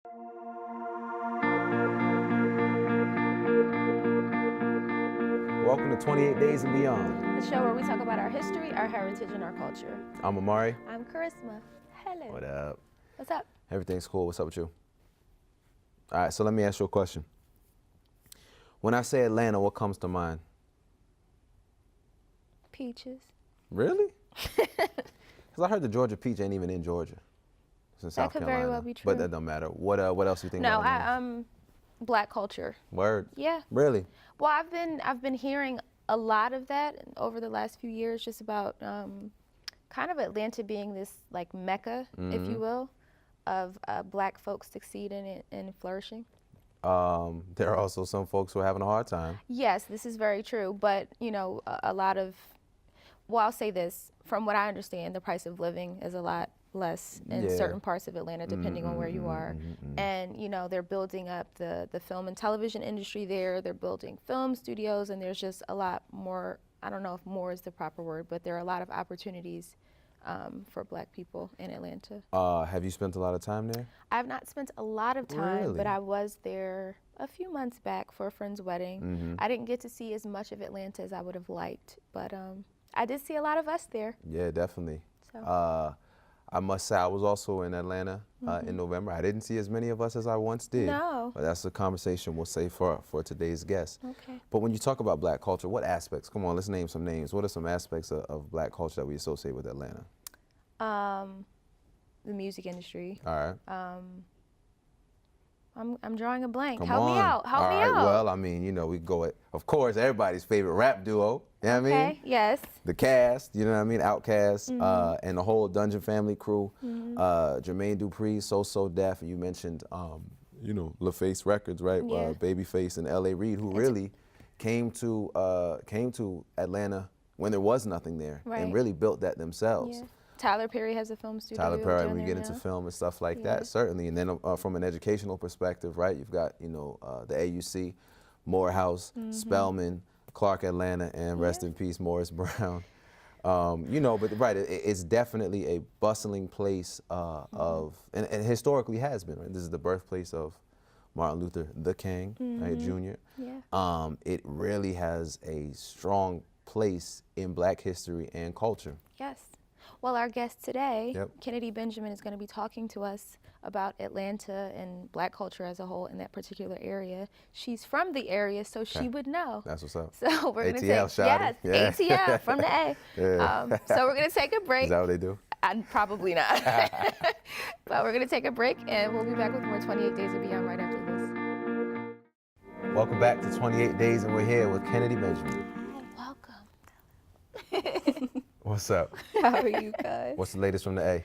Welcome to 28 Days and Beyond. The show where we talk about our history, our heritage, and our culture. I'm Amari. I'm Kharisma. Hello. What up? What's up? Everything's cool. What's up with you? All right, so let me ask you a question. When I say Atlanta, what comes to mind? Peaches. Really? Because I heard the Georgia peach ain't even in Georgia. It's in South That could Carolina. very well be true. But that don't matter. What else you think No, about Black culture. Word? Yeah. Really? Well, I've been hearing a lot of that over the last few years, just about kind of Atlanta being this like mecca, if you will, of Black folks succeeding and flourishing. There are also some folks who are having a hard time. Yes, this is very true. But, you know, a lot of, well, I'll say this, from what I understand, the price of living is a lot less in certain parts of Atlanta, depending on where you are. And, you know, they're building up the film and television industry there. They're building film studios, and there's just a lot more, I don't know if more is the proper word, but there are a lot of opportunities for Black people in Atlanta. Have you spent a lot of time there? I've not spent a lot of time, Really? but I was there a few months back for a friend's wedding. I didn't get to see as much of Atlanta as I would have liked, but I did see a lot of us there. Yeah, definitely. So. I must say I was also in Atlanta in November. I didn't see as many of us as I once did. No. But that's a conversation we'll save for today's guest. Okay. But when you talk about Black culture, what aspects? Come on, let's name some names. What are some aspects of Black culture that we associate with Atlanta? The music industry. All right. I'm drawing a blank. Come Help on. me out. Help All me right. out. Well, I mean, you know, we go at, of course, everybody's favorite rap duo. You know what I mean? Okay. Yes. The Cast, you know what I mean? Outkast, and the whole Dungeon Family crew. Jermaine Dupri, So Def, and you mentioned, you know, LaFace Records, right? Yeah. Babyface and L.A. Reid, who really came to Atlanta when there was nothing there, and really built that themselves. Yeah. Tyler Perry has a film studio. Tyler Perry, down we there get into now. film and stuff like that, certainly. And then from an educational perspective, right, you've got, you know, the AUC, Morehouse, Spelman, Clark Atlanta, and rest in peace, Morris Brown. You know, but right, it's definitely a bustling place of, and historically has been, right? This is the birthplace of Martin Luther the King, right, Jr. Yeah. It really has a strong place in Black history and culture. Yes. Well, our guest today, Yep. Kennedy Benjamin, is going to be talking to us about Atlanta and Black culture as a whole in that particular area. She's from the area, so she would know. That's what's up. So we're going to ATL, take, shawty. Yeah. ATL from the A. Yeah. So we're going to take a break. Is that what they do? Probably not. But we're going to take a break, and we'll be back with more 28 Days and Beyond right after this. Welcome back to 28 Days, and we're here with Kennedy Benjamin. Welcome. What's up? How are you guys? What's the latest from the A?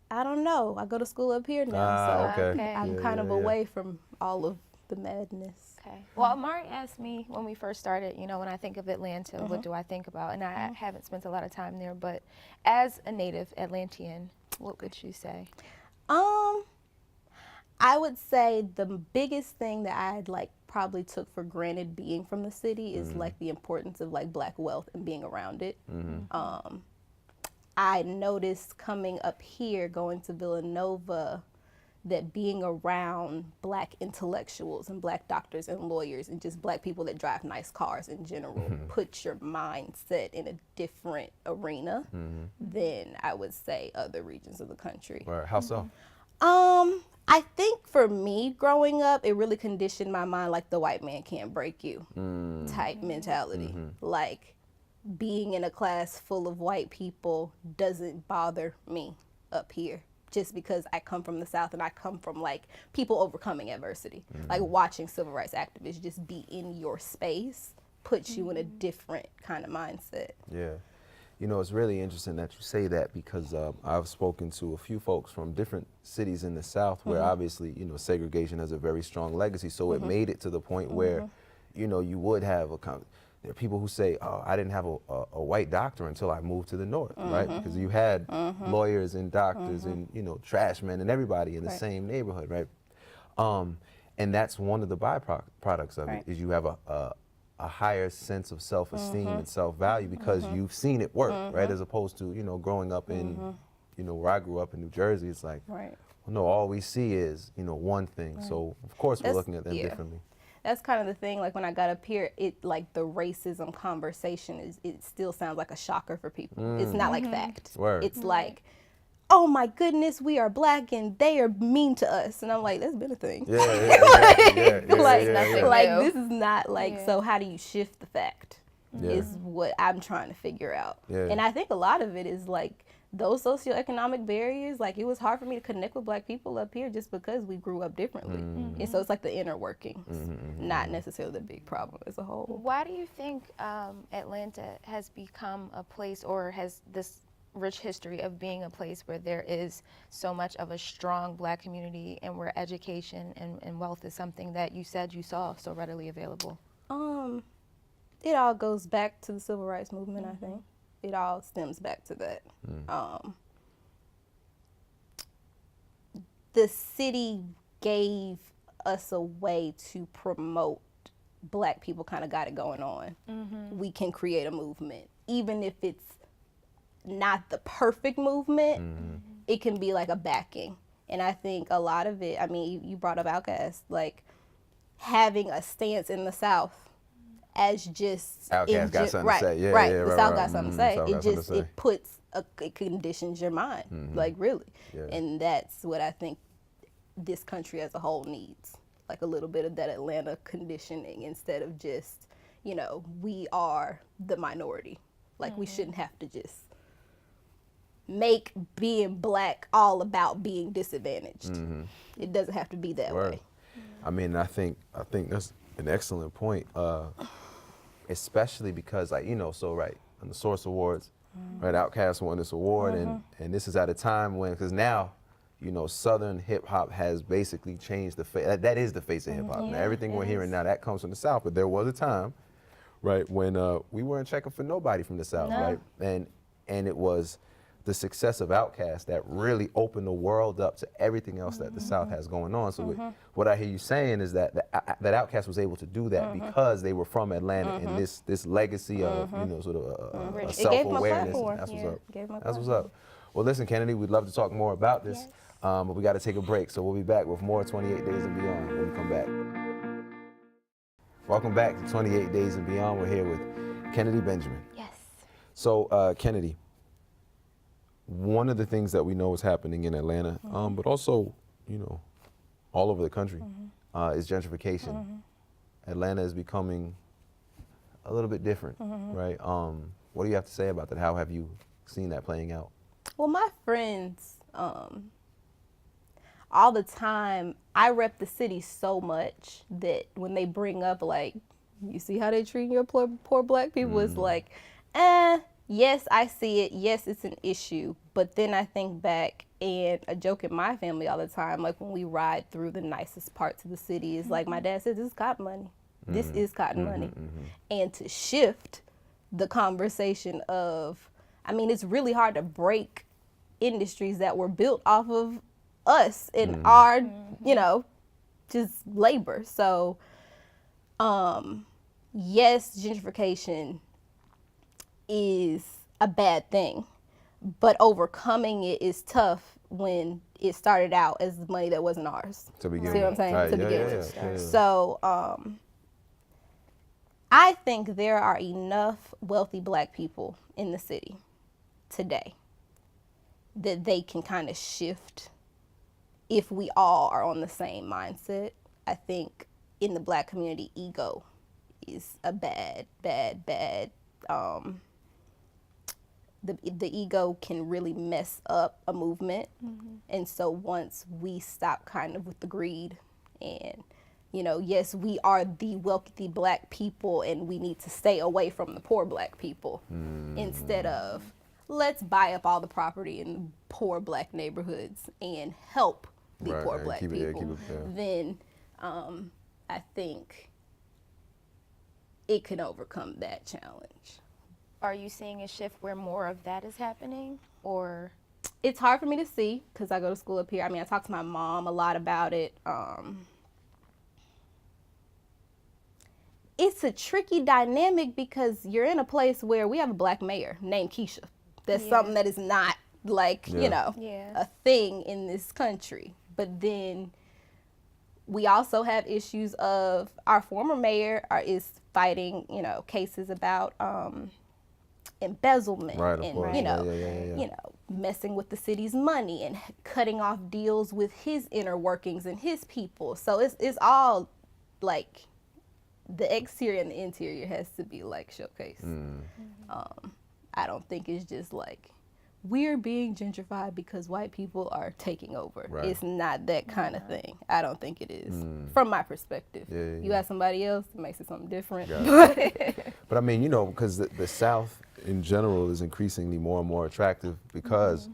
I don't know. I go to school up here now, so okay. I'm kind of away from all of the madness. Okay. Well, Amari asked me when we first started, you know, when I think of Atlanta, what do I think about? And I haven't spent a lot of time there, but as a native Atlantean, what would you say? I would say the biggest thing that I'd like probably took for granted being from the city is like the importance of like Black wealth and being around it. I noticed coming up here, going to Villanova, that being around Black intellectuals and Black doctors and lawyers and just Black people that drive nice cars in general puts your mindset in a different arena than I would say other regions of the country. Or how so? I think for me growing up, it really conditioned my mind like the white man can't break you type mentality. Like being in a class full of white people doesn't bother me up here just because I come from the South and I come from like people overcoming adversity. Like watching civil rights activists just be in your space puts you in a different kind of mindset. Yeah. You know, it's really interesting that you say that because I've spoken to a few folks from different cities in the South where obviously, you know, segregation has a very strong legacy. So it made it to the point where, you know, you would have there are people who say, oh, I didn't have a white doctor until I moved to the North, right? Because you had lawyers and doctors and, you know, trash men and everybody in the same neighborhood, right? And that's one of the byproducts of it is you have a higher sense of self-esteem and self-value because you've seen it work, right? As opposed to, you know, growing up in, you know, where I grew up in New Jersey, it's like, no, all we see is, one thing. So of course we're looking at them differently. That's kind of the thing. Like when I got up here, like the racism conversation it still sounds like a shocker for people. It's not like fact. Word. It's like, oh my goodness, we are black and they are mean to us. And I'm like, that's been a thing. Yeah, Like this is not like, so how do you shift the fact is what I'm trying to figure out. Yeah. And I think a lot of it is like those socioeconomic barriers. Like it was hard for me to connect with black people up here just because we grew up differently. And so it's like the inner workings, not necessarily the big problem as a whole. Why do you think Atlanta has become a place, or has this rich history of being a place where there is so much of a strong black community, and where education and wealth is something that you said you saw so readily available? It all goes back to the civil rights movement, I think. It all stems back to that. The city gave us a way to promote black people kind of got it going on. We can create a movement. Even if it's not the perfect movement, it can be like a backing. And I think a lot of it, I mean, you brought up Outkast, like having a stance in the South as just Outkast got something to say. The South got something to say. It puts it conditions your mind, like really. And that's what I think this country as a whole needs, like a little bit of that Atlanta conditioning instead of just, we are the minority. Like we shouldn't have to just make being black all about being disadvantaged. It doesn't have to be that way. I mean, I think that's an excellent point. Especially because, like, so right on the Source Awards, right, Outkast won this award, and this is at a time when, because now, Southern hip hop has basically changed the face. That is the face of hip hop. Now everything we're hearing now, that comes from the South, but there was a time, right, when we weren't checking for nobody from the South, right, and it was the success of Outkast that really opened the world up to everything else that the South has going on. So what I hear you saying is that that Outkast was able to do that because they were from Atlanta and this legacy of sort of a self-awareness. That's what's up. That's what's up. Well, listen, Kennedy, we'd love to talk more about this, but we got to take a break. So we'll be back with more 28 Days and Beyond when we come back. Welcome back to 28 Days and Beyond. We're here with Kennedy Benjamin. Yes. So, Kennedy, one of the things that we know is happening in Atlanta, but also, all over the country, is gentrification. Atlanta is becoming a little bit different, right? What do you have to say about that? How have you seen that playing out? Well, my friends, all the time, I rep the city so much that when they bring up, like, you see how they treat your poor black people, it's like, yes, I see it. Yes, it's an issue. But then I think back, and a joke in my family all the time, like when we ride through the nicest parts of the city, is like my dad says, this is cotton money. This is cotton money. And to shift the conversation of, I mean, it's really hard to break industries that were built off of us and our, just labor. So, yes, gentrification is a bad thing, but overcoming it is tough when it started out as money that wasn't ours. To begin with. See what I'm saying? Right. To begin with. So I think there are enough wealthy black people in the city today that they can kind of shift if we all are on the same mindset. I think in the black community, ego is a bad the ego can really mess up a movement. And so once we stop kind of with the greed and, yes, we are the wealthy black people and we need to stay away from the poor black people instead of let's buy up all the property in the poor black neighborhoods and help the poor black people. Then I think it can overcome that challenge. Are you seeing a shift where more of that is happening, or? It's hard for me to see because I go to school up here. I mean, I talk to my mom a lot about it. It's a tricky dynamic because you're in a place where we have a black mayor named Keisha. That's something that is not like, you know, Yeah. a thing in this country. But then we also have issues of our former mayor is fighting, you know, cases about embezzlement Right, of and, course. you know, Yeah. you know, messing with the city's money and cutting off deals with his inner workings and his people. So it's all like the exterior and the interior has to be like showcased. I don't think it's just like we're being gentrified because white people are taking over. Right. It's not that kind of thing. I don't think it is, from my perspective. Yeah. You got somebody else that makes it something different. But I mean, you know, because the South in general is increasingly more and more attractive because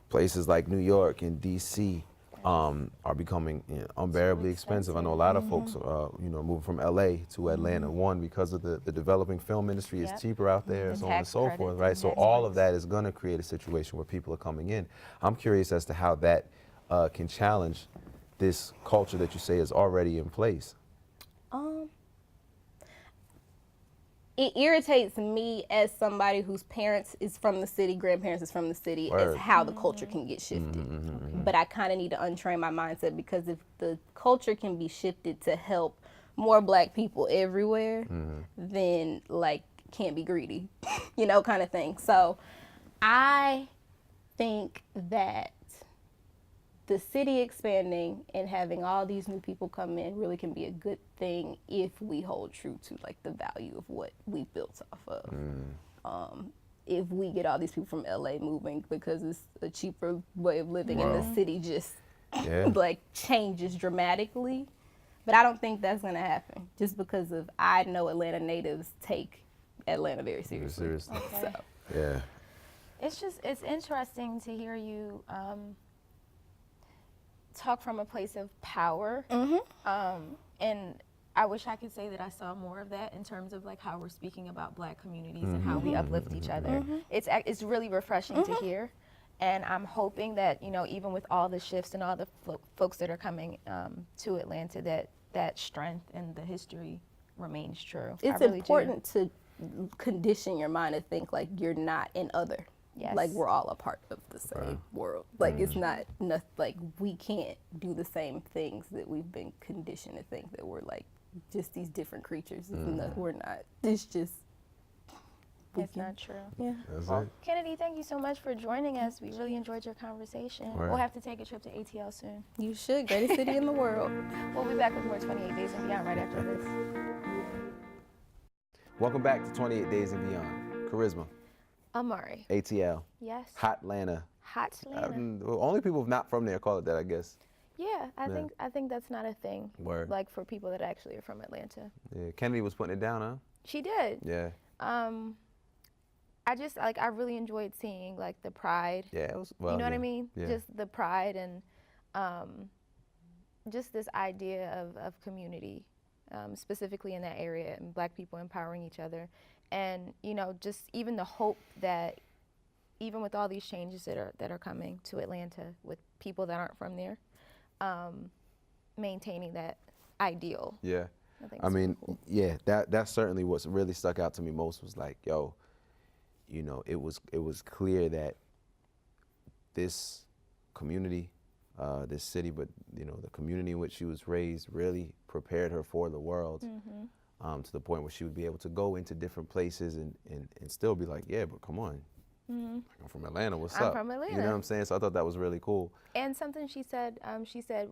places like New York and D.C. Are becoming unbearably expensive. I know a lot of folks, you know, moving from LA to Atlanta. One, because of the developing film industry is cheaper out there, so on and tax so forth, credits right? and So tax all of breaks. that is going to create a situation where people are coming in. I'm curious as to how that can challenge this culture that you say is already in place. It irritates me as somebody whose parents is from the city, grandparents is from the city, Word. as how the culture can get shifted. But I kind of need to untrain my mindset, because if the culture can be shifted to help more black people everywhere, then like can't be greedy, you know, kind of thing. So I think that the city expanding and having all these new people come in really can be a good thing if we hold true to like the value of what we built off of. If we get all these people from LA moving because it's a cheaper way of living and the city just like changes dramatically. But I don't think that's gonna happen, just because of I know Atlanta natives take Atlanta very seriously. Okay. So Yeah. It's interesting to hear you talk from a place of power. And I wish I could say that I saw more of that in terms of like how we're speaking about black communities and how we uplift each other. It's really refreshing to hear. And I'm hoping that, you know, even with all the shifts and all the folks that are coming to Atlanta, that strength and the history remains true. it's I really important to condition your mind to think like you're not an other. Yes. Like we're all a part of the same world. Like it's not like we can't do the same things that we've been conditioned to think that we're like just these different creatures. No, we're not. It's just It's not true. yeah. That's Well, it. Kennedy, thank you so much for joining us. We really enjoyed your conversation. Right. We'll have to take a trip to ATL soon. You should. Greatest city in the world. We'll be back with more 28 Days and Beyond right after this. Welcome back to 28 Days and Beyond. Kharisma, Amari. ATL, Yes. Hot Atlanta. Hot Atlanta. Well, only people not from there call it that, I guess. Yeah, I think that's not a thing. Word. Like for people that actually are from Atlanta. Yeah, Kennedy was putting it down, huh? She did. Yeah. I really enjoyed seeing like the pride. Yeah, it was. Well, You know what yeah. I mean? Yeah. Just the pride and just this idea of community, specifically in that area, and black people empowering each other. And, you know, just even the hope that even with all these changes that are coming to Atlanta with people that aren't from there, maintaining that ideal. Yeah. think I it's mean, cool. yeah, that's certainly what's really stuck out to me most was like, yo, you know, it was clear that this community, this city, but you know, the community in which she was raised really prepared her for the world, to the point where she would be able to go into different places and still be like, yeah, but come on, I'm from Atlanta, what's I'm up? from You know Atlanta. what I'm saying? So I thought that was really cool. And something she said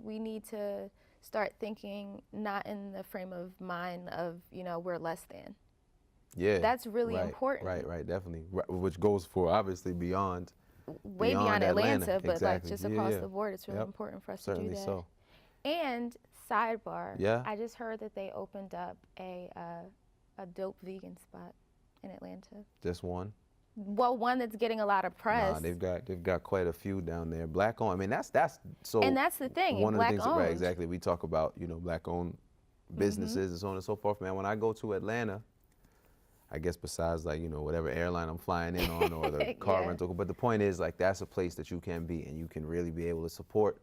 we need to start thinking not in the frame of mind of, you know, we're less than. Yeah. That's really right, important. Right, definitely. Which goes for obviously beyond. Way Beyond beyond Atlanta, Atlanta, but like exactly. just Yeah, across yeah. the board, it's really Yep. important for us Certainly to do that. so. And sidebar, Yeah. I just heard that they opened up a dope vegan spot in Atlanta. Just one. Well, one that's getting a lot of press. Nah, they've got quite a few down there. Black owned. I mean, that's so. And that's the thing, One of the black things, right? owned. Exactly. We talk about, you know, black owned businesses and so on and so forth. Man, when I go to Atlanta, I guess besides like, you know, whatever airline I'm flying in on or the car Yeah. rental, but the point is like that's a place that you can be and you can really be able to support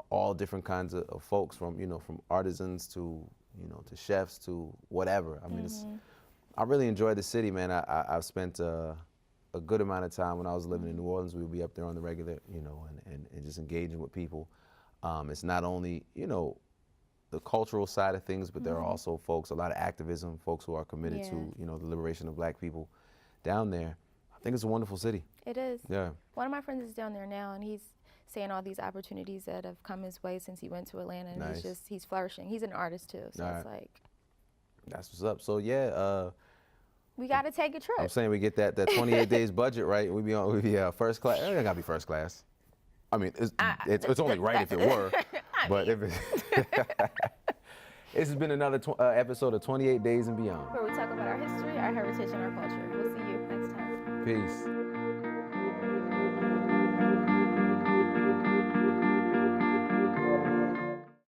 all different kinds of folks, from, you know, from artisans to, you know, to chefs to whatever. I mean, I really enjoy the city, man. I've spent a good amount of time when I was living in New Orleans. We would be up there on the regular, you know, and just engaging with people. It's not only, you know, the cultural side of things, but there are also folks, a lot of activism, folks who are committed to, you know, the liberation of black people down there. I think it's a wonderful city. It is. Yeah. One of my friends is down there now, and he's saying all these opportunities that have come his way since he went to Atlanta, and he's flourishing. He's an artist too, so it's like. That's what's up. So yeah, we got to take a trip. I'm saying we get that 28 days budget right. We be first class. It ain't gotta be first class. I mean, it's only right if it were, but if it. This has been another episode of 28 Days and Beyond, where we talk about our history, our heritage, and our culture. We'll see you next time. Peace.